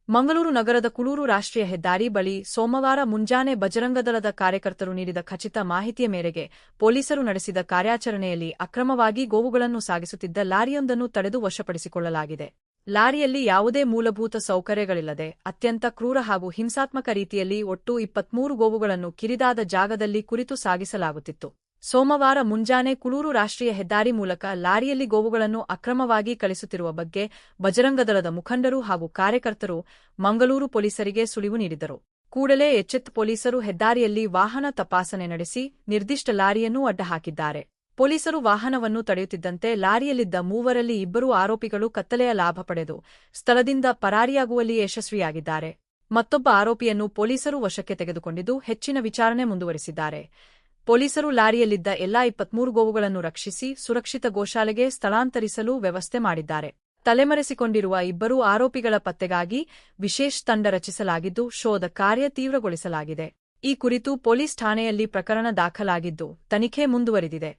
ಮಂಗಳೂರು ನಗರದ ಕುಳೂರು ರಾಷ್ಟ್ರೀಯ ಹೆದ್ದಾರಿ ಬಳಿ ಸೋಮವಾರ ಮುಂಜಾನೆ ಬಜರಂಗದಳದ ಕಾರ್ಯಕರ್ತರು ನೀಡಿದ ಖಚಿತ ಮಾಹಿತಿಯ ಮೇರೆಗೆ ಪೊಲೀಸರು ನಡೆಸಿದ ಕಾರ್ಯಾಚರಣೆಯಲ್ಲಿ ಅಕ್ರಮವಾಗಿ ಗೋವುಗಳನ್ನು ಸಾಗಿಸುತ್ತಿದ್ದ ಲಾರಿಯೊಂದನ್ನು ತಡೆದು ವಶಪಡಿಸಿಕೊಳ್ಳಲಾಗಿದೆ. ಲಾರಿಯಲ್ಲಿ ಯಾವುದೇ ಮೂಲಭೂತ ಸೌಕರ್ಯಗಳಿಲ್ಲದೆ ಅತ್ಯಂತ ಕ್ರೂರ ಹಾಗೂ ಹಿಂಸಾತ್ಮಕ ರೀತಿಯಲ್ಲಿ ಒಟ್ಟು 23 ಗೋವುಗಳನ್ನು ಕಿರಿದಾದ ಜಾಗದಲ್ಲಿ ಕುರಿತು ಸಾಗಿಸಲಾಗುತ್ತಿತ್ತು. ಸೋಮವಾರ ಮುಂಜಾನೆ ಕುಳೂರು ರಾಷ್ಟ್ರೀಯ ಹೆದ್ದಾರಿ ಮೂಲಕ ಲಾರಿಯಲ್ಲಿ ಗೋವುಗಳನ್ನು ಅಕ್ರಮವಾಗಿ ಕಳಿಸುತ್ತಿರುವ ಬಗ್ಗೆ ಬಜರಂಗದಳದ ಮುಖಂಡರು ಹಾಗೂ ಕಾರ್ಯಕರ್ತರು ಮಂಗಳೂರು ಪೊಲೀಸರಿಗೆ ಸುಳಿವು ನೀಡಿದರು. ಕೂಡಲೇ ಎಚ್ಚೆತ್ತ ಪೊಲೀಸರು ಹೆದ್ದಾರಿಯಲ್ಲಿ ವಾಹನ ತಪಾಸಣೆ ನಡೆಸಿ ನಿರ್ದಿಷ್ಟ ಲಾರಿಯನ್ನು ಅಡ್ಡಹಾಕಿದ್ದಾರೆ. ಪೊಲೀಸರು ವಾಹನವನ್ನು ತಡೆಯುತ್ತಿದ್ದಂತೆ ಲಾರಿಯಲ್ಲಿದ್ದ ಮೂವರಲ್ಲಿ ಇಬ್ಬರು ಆರೋಪಿಗಳು ಕತ್ತಲೆಯ ಲಾಭ ಪಡೆದು ಸ್ಥಳದಿಂದ ಪರಾರಿಯಾಗುವಲ್ಲಿ ಯಶಸ್ವಿಯಾಗಿದ್ದಾರೆ. ಮತ್ತೊಬ್ಬ ಆರೋಪಿಯನ್ನು ಪೊಲೀಸರು ವಶಕ್ಕೆ ತೆಗೆದುಕೊಂಡಿದ್ದು ಹೆಚ್ಚಿನ ವಿಚಾರಣೆ ಮುಂದುವರೆಸಿದ್ದಾರೆ. ಪೊಲೀಸರು ಲಾರಿಯಲ್ಲಿದ್ದ ಎಲ್ಲಾ 23 ಗೋವುಗಳನ್ನು ರಕ್ಷಿಸಿ ಸುರಕ್ಷಿತ ಗೋಶಾಲೆಗೆ ಸ್ಥಳಾಂತರಿಸಲು ವ್ಯವಸ್ಥೆ ಮಾಡಿದ್ದಾರೆ. ತಲೆಮರೆಸಿಕೊಂಡಿರುವ ಇಬ್ಬರು ಆರೋಪಿಗಳ ಪತ್ತೆಗಾಗಿ ವಿಶೇಷ ತಂಡ ರಚಿಸಲಾಗಿದ್ದು ಶೋಧ ಕಾರ್ಯ ತೀವ್ರಗೊಳಿಸಲಾಗಿದೆ. ಈ ಕುರಿತು ಪೊಲೀಸ್ ಠಾಣೆಯಲ್ಲಿ ಪ್ರಕರಣ ದಾಖಲಾಗಿದ್ದು ತನಿಖೆ ಮುಂದುವರಿದಿದೆ.